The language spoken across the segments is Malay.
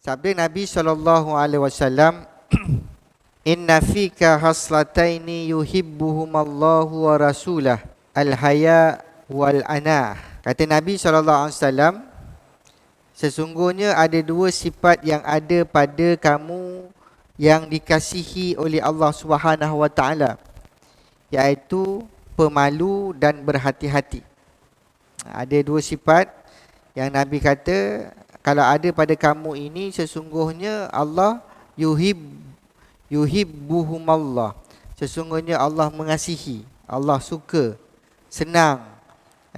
Sabda Nabi SAW, Inna fika haslataini yuhibbuhumallahu wa rasulah, al-haya wal-anah. Kata Nabi SAW, sesungguhnya ada dua sifat yang ada pada kamu yang dikasihi oleh Allah Subhanahu wa taala, iaitu pemalu dan berhati-hati. Ada dua sifat yang Nabi kata, kalau ada pada kamu ini, sesungguhnya Allah yuhibbuhumallah. Sesungguhnya Allah mengasihi, Allah suka, senang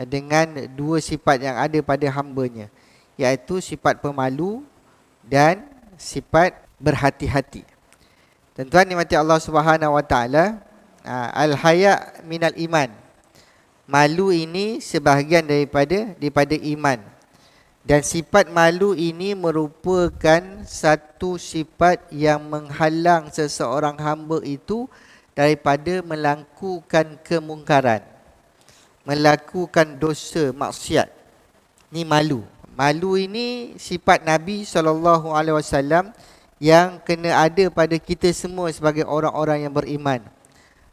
dengan dua sifat yang ada pada hamba-Nya, iaitu sifat pemalu dan sifat berhati-hati. Tuan-tuan nikmati Allah Subhanahu wa taala, al-haya minal iman. Malu ini sebahagian daripada iman. Dan sifat malu ini merupakan satu sifat yang menghalang seseorang hamba itu daripada melakukan kemungkaran, melakukan dosa, maksiat. Ni malu. Malu ini sifat Nabi SAW yang kena ada pada kita semua sebagai orang-orang yang beriman.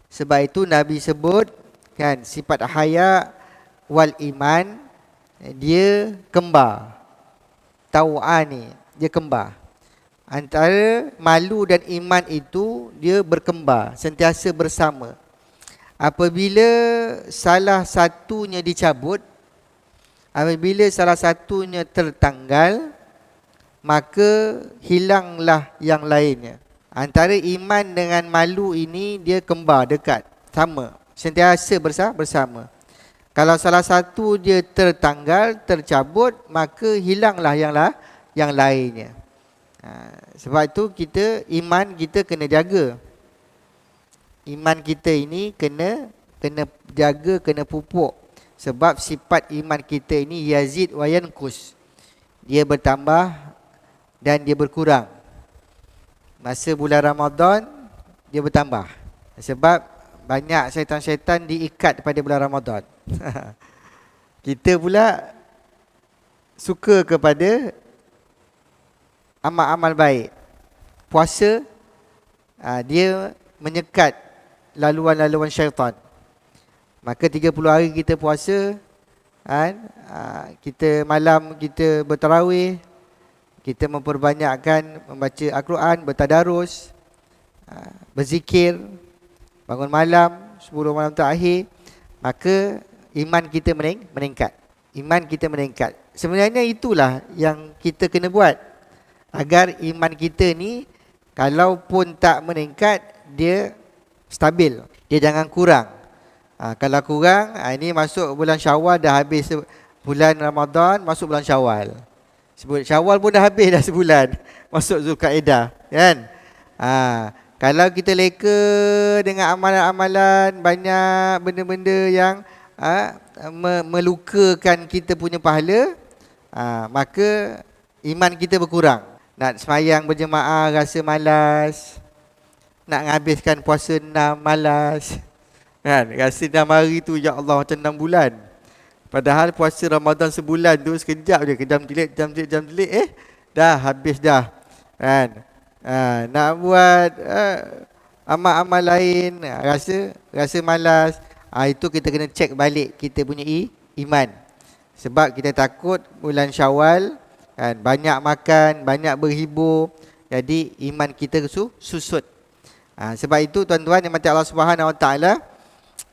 Sebab itu Nabi sebut kan, sifat haya wal iman, dia kembar. Tau'an ni, dia kembar. Antara malu dan iman itu, dia berkembar, sentiasa bersama. Apabila salah satunya dicabut, apabila salah satunya tertanggal, maka hilanglah yang lainnya. Antara iman dengan malu ini, dia kembar, dekat, sama, sentiasa bersama. Kalau salah satu dia tertanggal, tercabut, maka hilanglah yang lainnya. Sebab itu iman kita kena jaga. Iman kita ini kena jaga, kena pupuk. Sebab sifat iman kita ini yazid wa yanqus. Dia bertambah dan dia berkurang. Masa bulan Ramadan, dia bertambah. Sebab banyak syaitan-syaitan diikat pada bulan Ramadan. Kita pula suka kepada amal-amal baik. Puasa, dia menyekat laluan-laluan syaitan. Maka 30 hari kita puasa, kita malam kita bertarawih, kita memperbanyakkan membaca Al-Quran, bertadarus, berzikir, bangun malam 10 malam terakhir, maka iman kita meningkat. Iman kita meningkat. Sebenarnya itulah yang kita kena buat, agar iman kita ni kalaupun tak meningkat, dia stabil, dia jangan kurang. Kalau kurang, ini masuk bulan Syawal, dah habis bulan Ramadan, masuk bulan Syawal. Syawal pun dah habis dah sebulan, masuk Zulkaidah, kan? Kalau kita leka dengan amalan-amalan, banyak benda-benda yang melukakan kita punya pahala, maka iman kita berkurang. Nak semayang berjemaah rasa malas, nak menghabiskan puasa 6 malas, kan? Rasa 6 hari tu, ya Allah, macam 6 bulan. Padahal puasa Ramadan sebulan tu sekejap je, kejam telit, dah habis dah, kan? Nak buat amal-amal lain, rasa malas. Itu kita kena cek balik kita punya iman. Sebab kita takut bulan Syawal, kan, banyak makan, banyak berhibur, jadi iman kita susut. Sebab itu tuan-tuan yang mati Allah Subhanahu wa taala,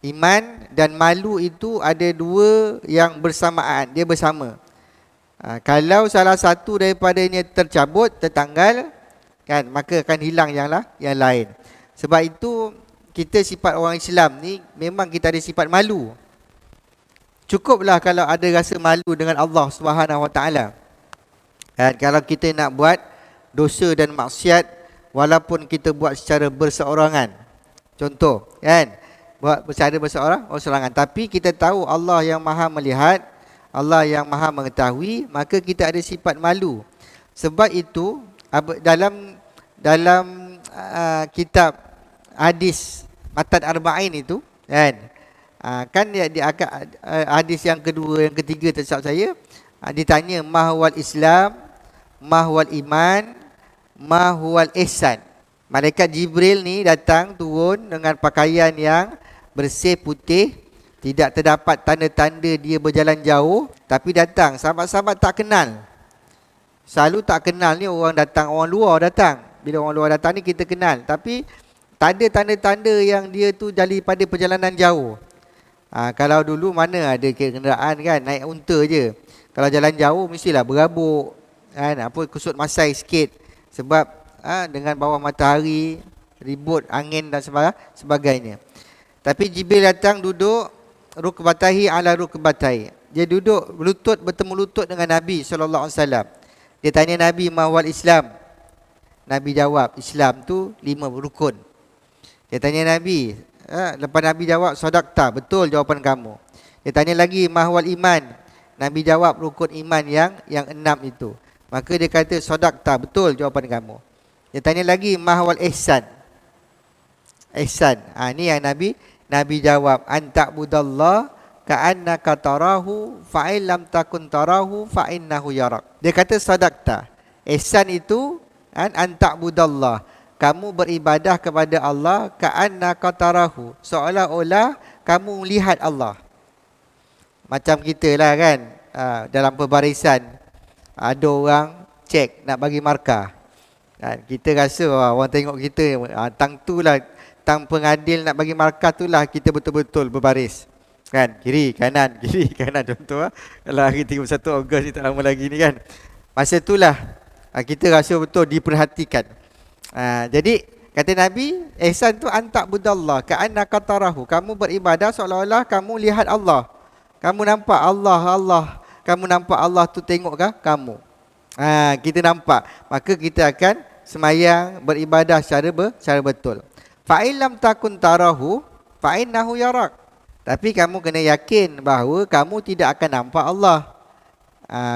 iman dan malu itu ada dua yang bersamaan, dia bersama. Kalau salah satu daripadanya tercabut, tertanggal, kan, maka akan hilang yang lain. Sebab itu kita sifat orang Islam ni, memang kita ada sifat malu. Cukuplah kalau ada rasa malu dengan Allah Subhanahu wa taala. Kalau kita nak buat dosa dan maksiat, walaupun kita buat secara berseorangan, contoh, kan, buat secara berseorangan, tapi kita tahu Allah yang Maha melihat, Allah yang Maha mengetahui, maka kita ada sifat malu. Sebab itu dalam kitab hadis Matan Arba'in itu, kan dia hadis yang kedua, yang ketiga, tak silap saya, ditanya mahwal Islam, ma huwal iman, ma huwal ihsan. Malaikat Jibril ni datang turun dengan pakaian yang bersih putih, tidak terdapat tanda-tanda dia berjalan jauh, tapi datang. Sahabat-sahabat tak kenal. Selalu tak kenal ni orang datang, orang luar datang. Bila orang luar datang ni kita kenal, tapi tak ada tanda-tanda yang dia tu daripada perjalanan jauh. Kalau dulu mana ada kenderaan kan, naik unta je. Kalau jalan jauh mestilah berabuk kan, apa kusut masai sikit sebab dengan bawah matahari, ribut, angin dan sebagainya. Tapi Jibril datang duduk rukbatahi ala rukbatahi. Dia duduk lutut bertemu lutut dengan Nabi SAW. Dia tanya Nabi, mahwal Islam. Nabi jawab, Islam tu 5 rukun. Dia tanya Nabi, lepas Nabi jawab, sadaqta, betul jawapan kamu. Dia tanya lagi, mahwal iman. Nabi jawab, rukun iman yang 6 itu. Maka dia kata, sadaqta, betul jawapan kamu. Dia tanya lagi, mahwal ihsan. Ihsan. Ni yang Nabi jawab, anta'budallah ka'annaka tarahu fa'in lam takun tarahu fa'innahu yarak. Dia kata sadaqta. Ihsan itu anta'budallah. Kamu beribadah kepada Allah ka'annaka tarahu. Seolah-olah kamu lihat Allah. Macam kita lah kan, dalam pembarisan ada orang cek nak bagi markah. Kita rasa orang tengok kita, tang tu lah, tang pengadil nak bagi markah tu lah kita betul-betul berbaris. Kan, kiri, kanan contoh. Kalau hari 31 Ogos ni tak lama lagi ni kan. Masa itulah kita rasa betul diperhatikan. Jadi kata Nabi, ihsan tu anta'budallah ka'annaka tarahu. Kamu beribadah seolah-olah kamu lihat Allah. Kamu nampak Allah. Kamu nampak Allah tu tengok kamu. Kita nampak. Maka kita akan semayang, beribadah secara betul. Fa'in lam takun tarahu fa'innahu yarak. Tapi kamu kena yakin bahawa kamu tidak akan nampak Allah.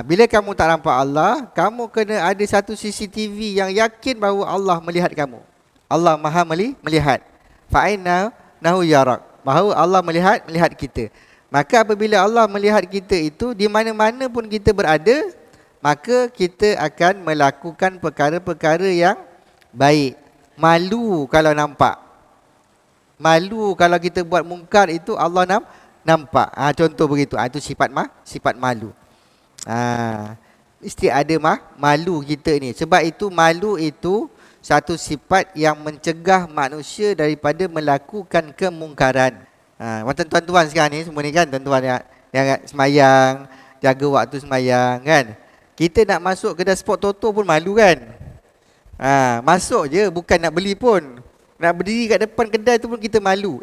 Bila kamu tak nampak Allah, kamu kena ada satu CCTV yang yakin bahawa Allah melihat kamu. Allah Maha melihat. Fa'innahu yarak. Bahawa Allah melihat kita. Maka apabila Allah melihat kita itu, di mana-mana pun kita berada, maka kita akan melakukan perkara-perkara yang baik. Malu kalau nampak. Malu kalau kita buat mungkar itu Allah nampak. Contoh begitu. Itu sifat malu. Mesti ada malu kita ni. Sebab itu malu itu satu sifat yang mencegah manusia daripada melakukan kemungkaran. Macam tuan-tuan sekarang ni semua ni kan, tuan-tuan yang semayang, jaga waktu semayang kan. Kita nak masuk kedai sport Toto pun malu kan. Masuk je, bukan nak beli pun. Nak berdiri kat depan kedai tu pun kita malu.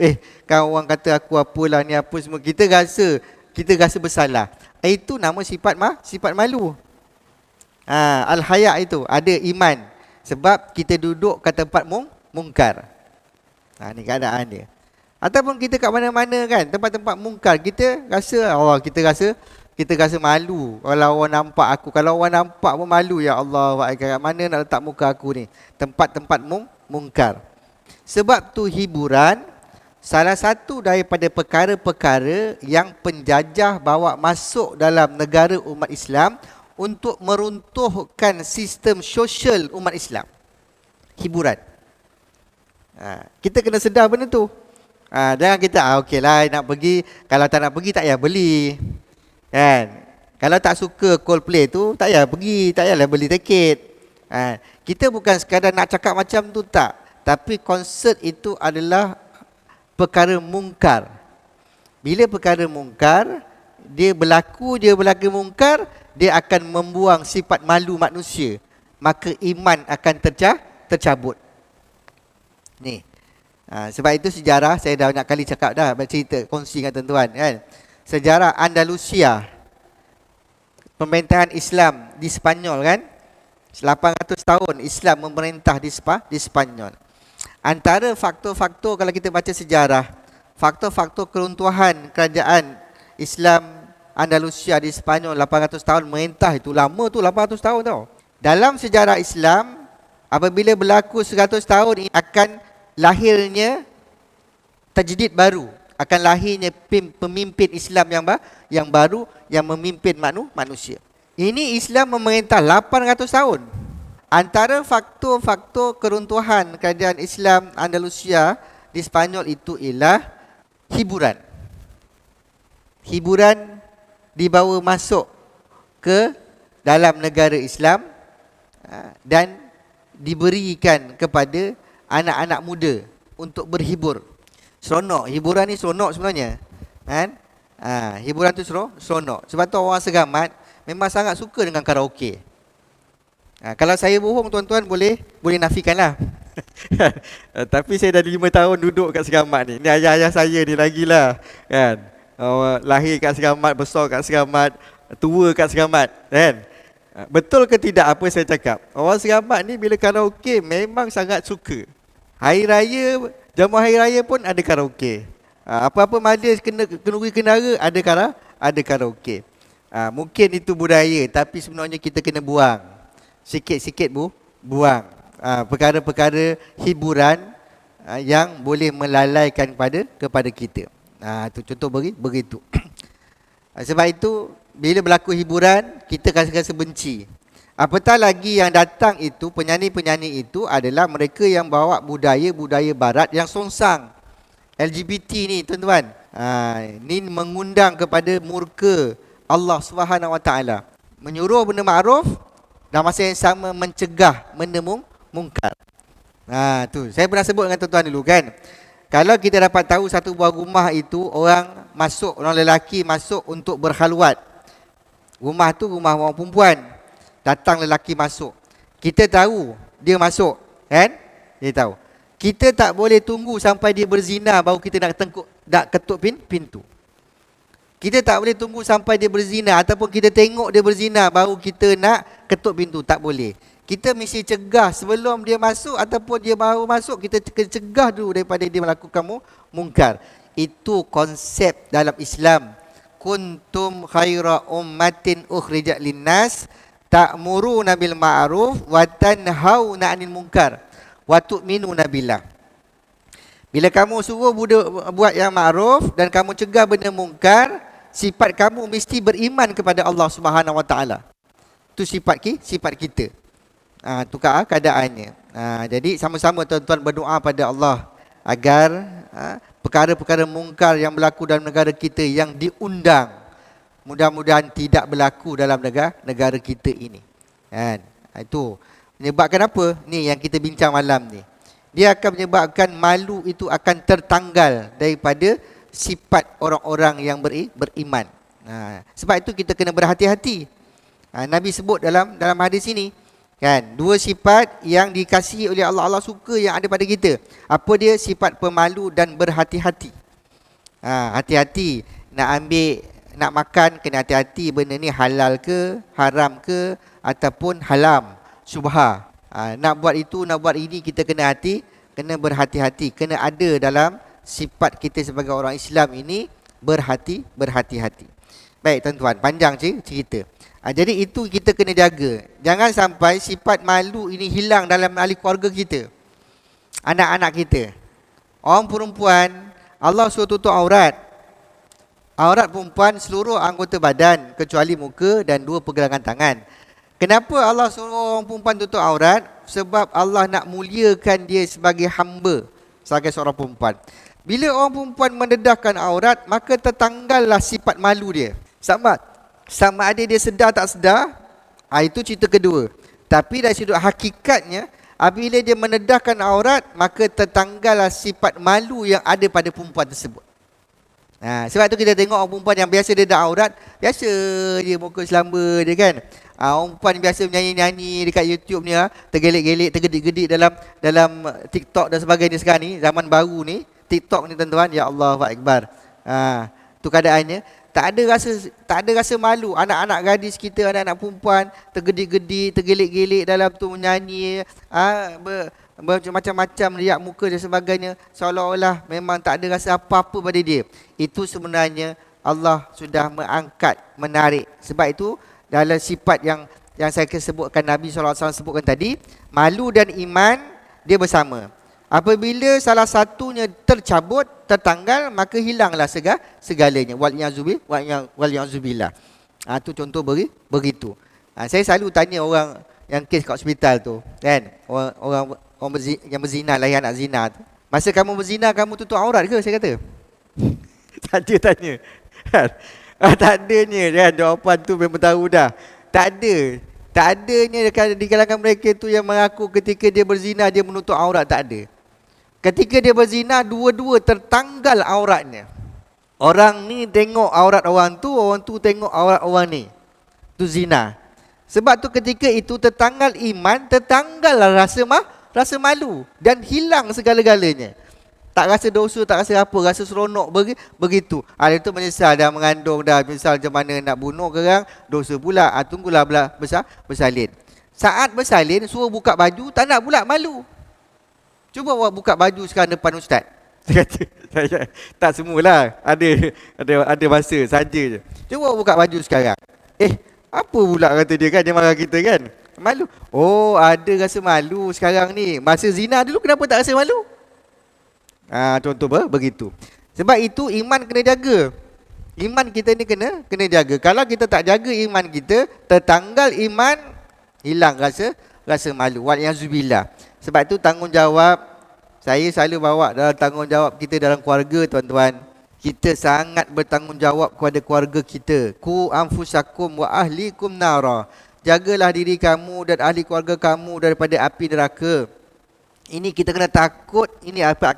Kan orang kata aku apalah ni apa semua. Kita rasa bersalah. Itu nama sifat malu. Al-haya itu ada iman. Sebab kita duduk kat tempat mungkar. Ni keadaan dia. Ataupun kita kat mana-mana kan, tempat-tempat mungkar, kita rasa malu kalau orang nampak aku. Kalau orang nampak pun malu, ya Allah, kat mana nak letak muka aku ni? Tempat-tempat mungkar. Sebab tu hiburan salah satu daripada perkara-perkara yang penjajah bawa masuk dalam negara umat Islam untuk meruntuhkan sistem sosial umat Islam. Hiburan. Kita kena sedar benda tu. Jangan kita okeylah nak pergi, kalau tak nak pergi tak payah beli. Kan? Kalau tak suka Coldplay tu tak payah pergi, tak payahlah beli tiket. Kita bukan sekadar nak cakap macam tu tak, tapi konsert itu adalah perkara mungkar. Bila perkara mungkar, dia berlaku mungkar, dia akan membuang sifat malu manusia. Maka iman akan tercabut. Ni. Sebab itu sejarah, saya dah banyak kali cakap dah, cerita, kongsi dengan tuan-tuan kan. Sejarah Andalusia, pemerintahan Islam di Spanyol kan. 800 tahun Islam memerintah di Spanyol. Antara faktor-faktor kalau kita baca sejarah, faktor-faktor keruntuhan kerajaan Islam Andalusia di Spanyol 800 tahun merintah, itu lama tu 800 tahun tau. Dalam sejarah Islam, apabila berlaku 100 tahun akan lahirnya tajdid baru, akan lahirnya pemimpin Islam yang baru yang memimpin manusia. Ini Islam memerintah 800 tahun. Antara faktor-faktor keruntuhan kerajaan Islam Andalusia di Spanyol itu ialah hiburan. Hiburan dibawa masuk ke dalam negara Islam dan diberikan kepada anak-anak muda untuk berhibur. Seronok, hiburan ni seronok sebenarnya. Kan? Hiburan tu seronok. Sebab tu orang Segamat memang sangat suka dengan karaoke. Kalau saya bohong tuan-tuan boleh nafikanlah. Tapi saya dah 5 tahun duduk kat Segamat ni. Ni ayah-ayah saya ni lagilah kan. Lahir kat Segamat, besar kat Segamat, tua kat Segamat kan. Betul ke tidak apa saya cakap? Orang Segamat ni bila karaoke memang sangat suka. Hari raya, jamuan hari raya pun ada karaoke. Apa-apa majlis kenduri kendara ada karaoke. Mungkin itu budaya tapi sebenarnya kita kena buang. Sikit-sikit buang perkara-perkara hiburan yang boleh melalaikan kepada kita. Itu contoh begitu. Sebab itu bila berlaku hiburan kita rasa benci. Apatah lagi yang datang itu penyanyi-penyanyi itu adalah mereka yang bawa budaya barat yang songsang. LGBT ni tuan-tuan. Ni mengundang kepada murka Allah Subhanahu Wa Taala. Menyuruh benda makruf dan masa yang sama mencegah benda mungkar. Tu saya pernah sebut dengan tuan-tuan dulu kan. Kalau kita dapat tahu satu buah rumah itu orang lelaki masuk untuk berkhalwat. Rumah tu rumah orang perempuan. Datang lelaki masuk. Kita tahu dia masuk, kan? Dia tahu. Kita tak boleh tunggu sampai dia berzina baru kita nak ketuk pintu. Kita tak boleh tunggu sampai dia berzina ataupun kita tengok dia berzina baru kita nak ketuk pintu. Tak boleh. Kita mesti cegah sebelum dia masuk ataupun dia baru masuk. Kita cegah dulu daripada dia melakukan mungkar. Itu konsep dalam Islam. Kuntum khaira ummatin ukhrijat linnas ta'muruna bil ma'ruf wa tanhauna 'anil munkar wa tu'minuna billah. Bila kamu suruh buat yang ma'ruf dan kamu cegah benda mungkar, sifat kamu mesti beriman kepada Allah Subhanahu Wa Taala. Itu sifat kita. Tu keadaannya. Jadi sama-sama tuan-tuan berdoa pada Allah agar perkara-perkara mungkar yang berlaku dalam negara kita yang diundang mudah-mudahan tidak berlaku dalam negara kita ini. Kan? Itu menyebabkan apa? Ni yang kita bincang malam ni. Dia akan menyebabkan malu itu akan tertanggal daripada sifat orang-orang yang beriman. Sebab itu kita kena berhati-hati. Nabi sebut dalam hadis ini kan, 2 sifat yang dikasihi oleh Allah. Allah suka yang ada pada kita. Apa dia? Sifat pemalu dan berhati-hati. Hati-hati nak makan, kena hati-hati benda ni halal ke, haram ke, ataupun halam, syubha. Nak buat itu, nak buat ini, kita kena berhati-hati. Kena ada dalam sifat kita sebagai orang Islam ini berhati-hati. Baik tuan-tuan, panjang cerita. Jadi itu kita kena jaga. Jangan sampai sifat malu ini hilang dalam ahli keluarga kita, anak-anak kita. Orang perempuan, Allah suruh tutup aurat. Aurat perempuan seluruh anggota badan kecuali muka dan 2 pergelangan tangan. Kenapa Allah suruh orang perempuan tutup aurat? Sebab Allah nak muliakan dia sebagai hamba, sebagai seorang perempuan. Bila orang perempuan mendedahkan aurat, maka tertanggallah sifat malu dia. Sama ada dia sedar tak sedar, itu cerita kedua. Tapi dari sudut hakikatnya, apabila dia mendedahkan aurat, maka tertanggallah sifat malu yang ada pada perempuan tersebut. Sebab tu kita tengok orang perempuan yang biasa dia dah aurat, biasa dia muka selamba dia kan. Orang perempuan biasa menyanyi-nyanyi dekat YouTube ni, tergelik-gelik, tergedik-gedik dalam TikTok dan sebagainya sekarang ni, zaman baru ni, TikTok ni tuan-tuan, ya Allah Akbar. Tu keadaannya. Tak ada rasa malu. Anak-anak gadis kita, anak-anak perempuan tergedik-gedik, tergelik-gelik dalam tu menyanyi, macam-macam riak muka dan sebagainya, seolah-olah memang tak ada rasa apa-apa pada dia. Itu sebenarnya Allah sudah mengangkat, menarik. Sebab itu dalam sifat yang saya sebutkan, Nabi SAW sebutkan tadi, malu dan iman dia bersama. Apabila salah satunya tercabut, tertanggal, maka hilanglah segalanya. Wal'iyadzubillah. Tu contoh begitu. Saya selalu tanya orang yang kes kat hospital tu, kan? Orang yang berzina, lahir anak zina tu. Masa kamu berzina, kamu tutup aurat ke? Saya kata. Saja tanya. Kan? Tak adanya kan, jawapan tu memang tahu dah. Tak ada. Tak adanya di kalangan mereka tu yang mengaku ketika dia berzina dia menutup aurat, tak ada. Ketika dia berzina, dua-dua tertanggal auratnya. Orang ni tengok aurat orang tu tengok aurat orang ni. Tu zina. Sebab tu ketika itu tertanggal iman, tertanggallah rasa malu dan hilang segala-galanya. Tak rasa dosa, tak rasa apa, rasa seronok begitu. Dia tu menyesal dah mengandung dah, misal macam mana nak bunuh orang, dosa pula. Tunggulah bersalin. Saat bersalin, suruh buka baju, tak nak pula, malu. Cuba awak buka baju sekarang depan ustaz. Saya kata, tak semualah. Ada masa saja je. Cuba awak buka baju sekarang. Apa pula kata dia kan, dia marah kita kan. Malu. Ada rasa malu sekarang ni. Masa zina dulu kenapa tak rasa malu? Contoh begitu. Sebab itu iman kena jaga. Iman kita ni kena jaga. Kalau kita tak jaga iman kita, tertanggal iman, hilang rasa malu. Wal'iyahzubillah. Sebab itu tanggungjawab, saya selalu bawa dalam tanggungjawab kita dalam keluarga, tuan-tuan. Kita sangat bertanggungjawab kepada keluarga kita. Ku anfusakum wa ahlikum nara. Jagalah diri kamu dan ahli keluarga kamu daripada api neraka. Ini kita kena takut, ini akan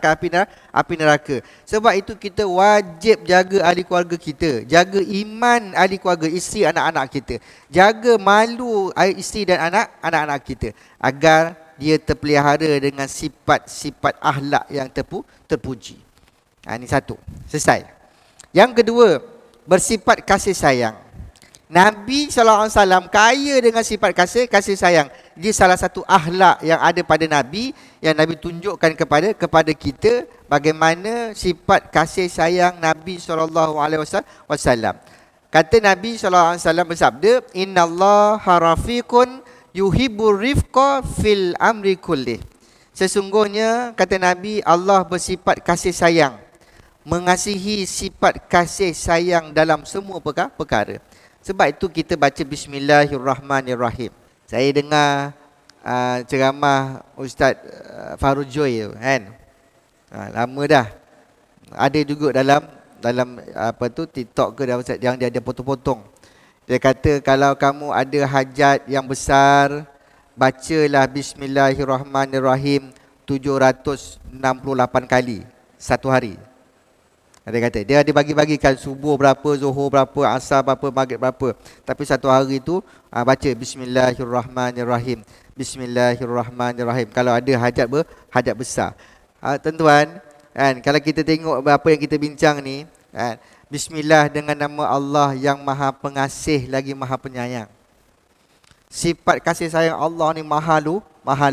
api neraka. Sebab itu kita wajib jaga ahli keluarga kita. Jaga iman ahli keluarga, isteri, anak-anak kita. Jaga malu isteri dan anak-anak kita. Agar dia terpelihara dengan sifat-sifat akhlak yang terpuji. Ini satu. Selesai. Yang kedua, bersifat kasih sayang. Nabi SAW kaya dengan sifat kasih sayang. Dia salah satu akhlak yang ada pada Nabi, yang Nabi tunjukkan kepada kita bagaimana sifat kasih sayang Nabi SAW. Kata Nabi SAW bersabda, Innallaha rafiqun yuhibbur rifqa fil amri kullih. Sesungguhnya, kata Nabi, Allah bersifat kasih sayang, mengasihi sifat kasih sayang dalam semua perkara. Sebab itu kita baca Bismillahirrahmanirrahim. Saya dengar ceramah Ustaz Farujoy kan. Lama dah. Ada juga dalam TikTok ke yang dia ada potong-potong. Dia kata kalau kamu ada hajat yang besar, bacalah Bismillahirrahmanirrahim 768 kali satu hari. Dia kata, dia ada bagi-bagikan subuh berapa, zuhur berapa, asar berapa, maghrib berapa. Tapi satu hari tu baca Bismillahirrahmanirrahim. Bismillahirrahmanirrahim. Kalau ada hajat besar. Tuan-tuan, kan, kalau kita tengok apa yang kita bincang ni, kan, Bismillah dengan nama Allah yang Maha Pengasih lagi Maha Penyayang. Sifat kasih sayang Allah ni maha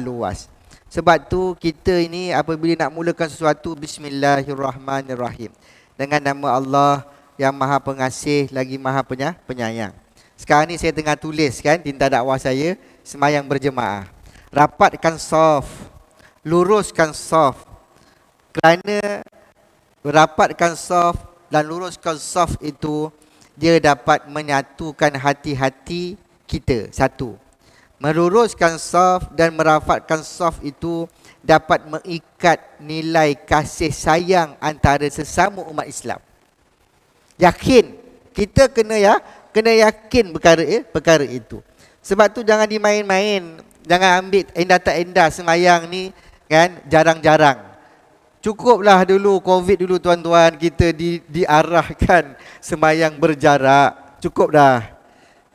luas. Sebab tu kita ini apabila nak mulakan sesuatu, Bismillahirrahmanirrahim. Dengan nama Allah yang Maha Pengasih lagi Maha Penyayang. Sekarang ni saya tengah tulis kan tinta dakwah saya, semayang berjemaah. Rapatkan saf, luruskan saf. Kerana rapatkan saf dan luruskan saf itu, dia dapat menyatukan hati-hati kita. Satu. Meluruskan saf dan merapatkan saf itu dapat mengikat nilai kasih sayang antara sesama umat Islam. Yakin. Kita kena yakin perkara itu. Sebab tu jangan dimain-main. Jangan ambil endah tak endah semayang ni kan jarang-jarang. Cukuplah dulu COVID dulu tuan-tuan, kita diarahkan semayang berjarak. Cukup dah.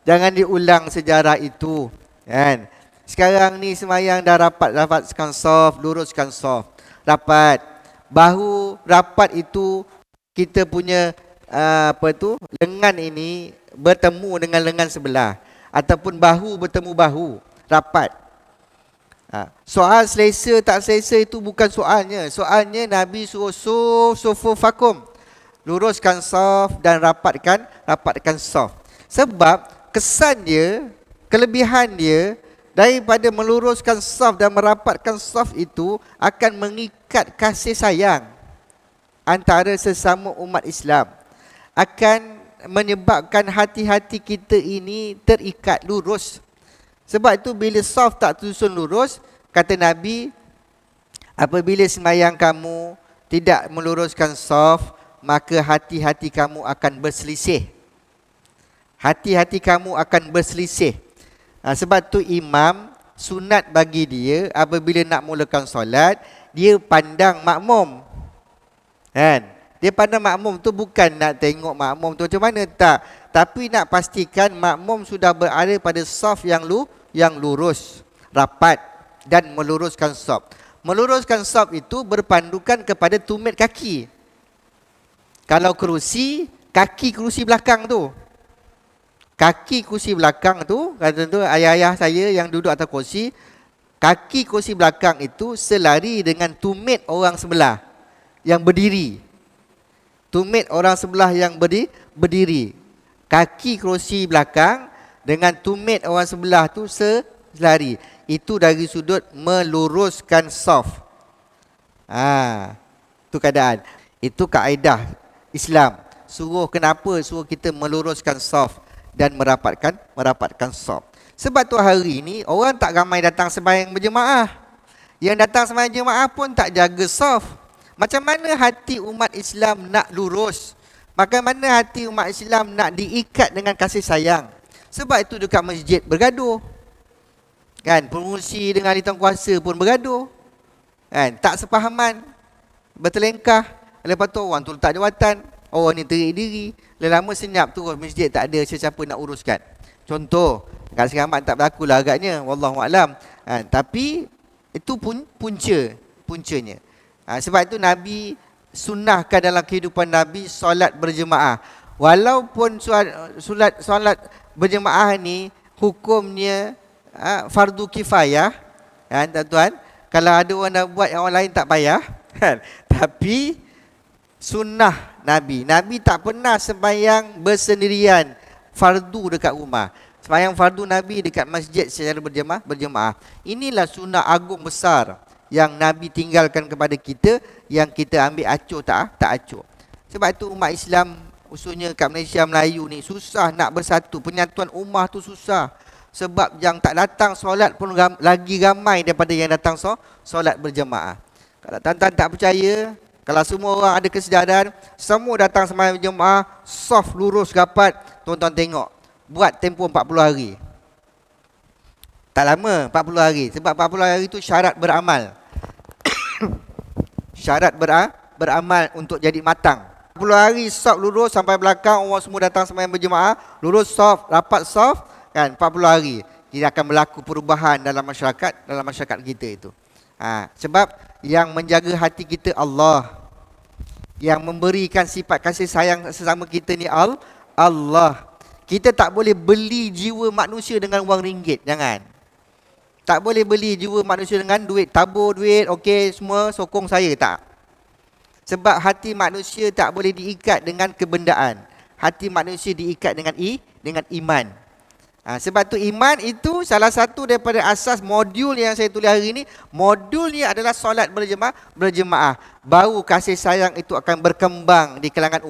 Jangan diulang sejarah itu, kan? Sekarang ni semayang dah rapatkan saf, luruskan saf. Rapat. Bahu rapat itu kita punya lengan ini bertemu dengan lengan sebelah ataupun bahu bertemu bahu, rapat. Soal selesa tak selesa itu bukan soalnya. Soalnya Nabi suruh sufufakum, luruskan saf dan rapatkan saf. Sebab kesan dia, kelebihan dia daripada meluruskan saf dan merapatkan saf itu akan mengikat kasih sayang antara sesama umat Islam. Akan menyebabkan hati-hati kita ini terikat lurus. Sebab itu bila saf tak tersusun lurus, kata Nabi, apabila sembahyang kamu tidak meluruskan saf, maka hati-hati kamu akan berselisih. Hati-hati kamu akan berselisih. Sebab tu imam, sunat bagi dia apabila nak mulakan solat, dia pandang makmum. Kan? Dia pandang makmum tu bukan nak tengok makmum tu macam mana, tak. Tapi nak pastikan makmum sudah berada pada saf yang lurus, rapat dan meluruskan saf. Meluruskan saf itu berpandukan kepada tumit kaki. Kalau kerusi, kaki kerusi belakang tu. Kaki kursi belakang tu, kata tu ayah-ayah saya yang duduk atas kursi, kaki kursi belakang itu selari dengan tumit orang sebelah yang berdiri. Tumit orang sebelah yang berdiri. Kaki kursi belakang dengan tumit orang sebelah tu selari. Itu dari sudut meluruskan saf. Itu keadaan. Itu kaedah Islam. Kenapa suruh kita meluruskan saf dan merapatkan saf. Sebab tu hari ini orang tak ramai datang sembahyang berjemaah. Yang datang sembahyang jemaah pun tak jaga saf. Macam mana hati umat Islam nak lurus? Macam mana hati umat Islam nak diikat dengan kasih sayang? Sebab itu dekat masjid bergaduh. Kan, pengurusi dengan ahli kuasa pun bergaduh. Kan, tak sepahaman, bertelengkah. Lepas tu orang tu letak jawatan, orang ni terik diri. Lama senyap tu masjid tak ada sesiapa nak uruskan. Contoh, kat Seramat tak berlaku lah agaknya, wallahualam. Tapi itu pun puncanya. Sebab itu Nabi sunnahkan dalam kehidupan Nabi solat berjemaah. Walaupun solat berjemaah ni hukumnya fardu kifayah, kan tuan-tuan. Kalau ada orang nak buat yang orang lain tak payah, kan. Tapi sunnah Nabi tak pernah sembahyang bersendirian fardu dekat rumah. Sembahyang fardu Nabi dekat masjid secara berjemaah. Inilah sunnah agung besar yang Nabi tinggalkan kepada kita, yang kita ambil acuh tak acuh. Sebab itu umat Islam usulnya kat Malaysia Melayu ni susah nak bersatu. Penyatuan ummah tu susah. Sebab yang tak datang solat pun lagi ramai daripada yang datang solat berjemaah. Kalau tuan-tuan tak percaya, kalau semua orang ada kesedaran, semua datang sembahyang berjemaah, saf lurus rapat, tuan-tuan tengok. Buat tempoh 40 hari. Tak lama, 40 hari. Sebab 40 hari itu syarat beramal. Syarat beramal untuk jadi matang. 40 hari saf lurus sampai belakang, orang semua datang sembahyang berjemaah, lurus saf, rapat saf, kan, 40 hari. Tidak akan berlaku perubahan dalam masyarakat kita itu. Sebab yang menjaga hati kita Allah. Yang memberikan sifat kasih sayang sesama kita ni Allah. Kita tak boleh beli jiwa manusia dengan wang ringgit. Jangan. Tak boleh beli jiwa manusia dengan duit. Tabur duit, okey, semua sokong saya. Tak. Sebab hati manusia tak boleh diikat dengan kebendaan. Hati manusia diikat dengan iman. Sebab tu iman itu salah satu daripada asas modul yang saya tulis hari ini. Modulnya adalah solat berjemaah. Baru kasih sayang itu akan berkembang di kalangan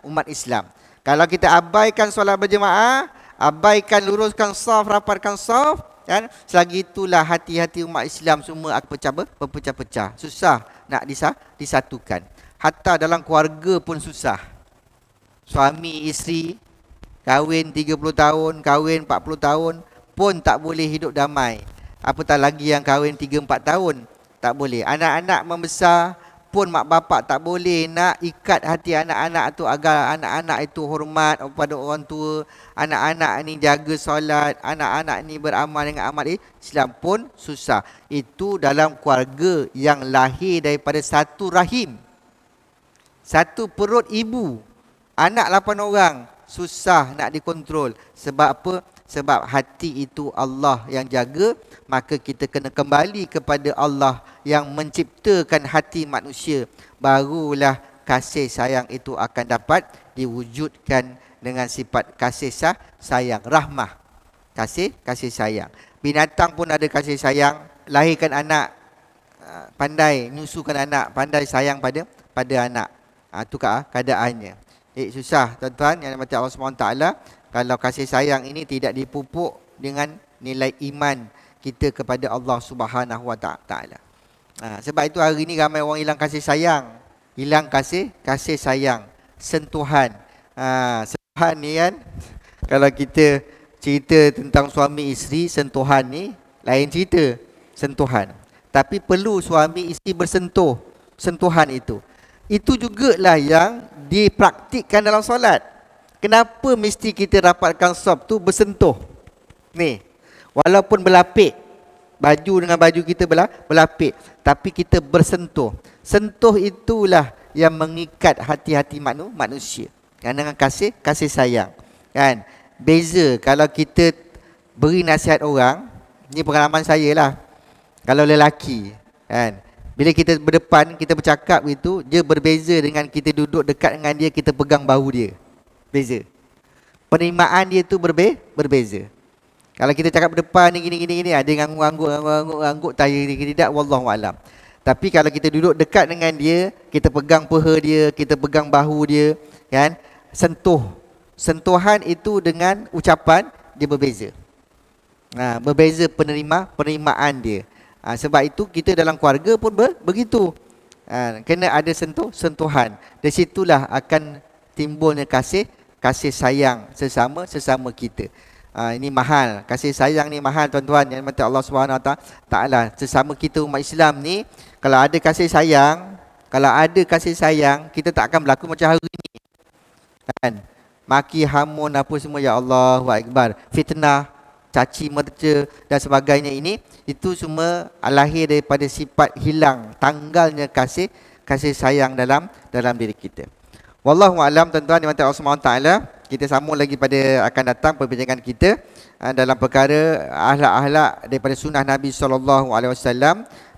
umat Islam. Kalau kita abaikan solat berjemaah, abaikan luruskan saf, rapatkan saf, kan, selagi itulah hati-hati umat Islam semua akan berpecah-pecah. Susah nak disatukan. Hatta dalam keluarga pun susah. Suami isteri kahwin 30 tahun, kahwin 40 tahun pun tak boleh hidup damai. Apatah lagi yang kahwin 3-4 tahun, tak boleh. Anak-anak membesar pun mak bapak tak boleh nak ikat hati anak-anak tu agar anak-anak itu hormat kepada orang tua. Anak-anak ni jaga solat, anak-anak ni beramal dengan amal Islam pun susah. Itu dalam keluarga yang lahir daripada satu rahim, satu perut ibu. Anak 8 orang. Susah nak dikontrol. Sebab apa? Sebab hati itu Allah yang jaga. Maka kita kena kembali kepada Allah yang menciptakan hati manusia. Barulah kasih sayang itu akan dapat diwujudkan dengan sifat kasih sayang, rahmah. Kasih sayang. Binatang pun ada kasih sayang. Lahirkan anak, pandai nyusukan anak, pandai sayang pada anak. Itu keadaannya. Susah tuan-tuan yang dirahmati Allah SWT kalau kasih sayang ini tidak dipupuk dengan nilai iman kita kepada Allah Subhanahu Wa Taala. Sebab itu hari ni ramai orang hilang kasih sayang. Hilang kasih sayang, sentuhan. Sentuhan ni kan, kalau kita cerita tentang suami isteri, sentuhan ni lain cerita, sentuhan. Tapi perlu suami isteri bersentuh, sentuhan itu. Itu jugalah yang dipraktikkan dalam solat. Kenapa mesti kita rapatkan saf tu bersentuh? Ni, walaupun berlapik, baju dengan baju kita berlapik, tapi kita bersentuh. Sentuh itulah yang mengikat hati-hati manusia. Dengan kasih sayang. Kan? Beza kalau kita beri nasihat orang, ni pengalaman saya lah. Kalau lelaki, kan? Bila kita berdepan, kita bercakap itu, dia berbeza dengan kita duduk dekat dengan dia, kita pegang bahu dia. Beza. Penerimaan dia tu berbeza. Kalau kita cakap berdepan ni gini, ada ngangguk, tanya tidak, wallahualam. Tapi kalau kita duduk dekat dengan dia, kita pegang peha dia, kita pegang bahu dia, kan? Sentuhan itu dengan ucapan dia berbeza. Berbeza penerimaan dia. Sebab itu kita dalam keluarga pun begitu. Kena ada sentuhan. Dari situlah akan timbulnya kasih sayang sesama kita. Ini mahal. Kasih sayang ni mahal tuan-tuan yang dirahmati Allah Subhanahu Taala. Sesama kita umat Islam ni, kalau ada kasih sayang, kita tak akan berlaku macam hari ni. Kan? Maki, hamun apa semua, ya Allahu Akbar. Fitnah, caci merca dan sebagainya, ini itu semua lahir daripada sifat hilang, tanggalnya kasih sayang dalam diri kita. Wallahu a'lam tuan-tuan dirahmati Allah Subhanahu taala. Kita sambung lagi pada akan datang perbincangan kita dalam perkara akhlak-akhlak daripada sunnah Nabi SAW,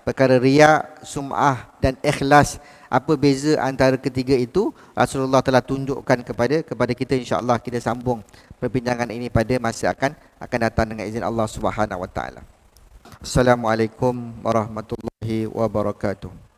perkara riya, sum'ah dan ikhlas. Apa beza antara ketiga itu? Rasulullah telah tunjukkan kepada kita. InsyaAllah kita sambung perbincangan ini pada masa akan datang dengan izin Allah Subhanahu Wa Taala. Assalamualaikum warahmatullahi wabarakatuh.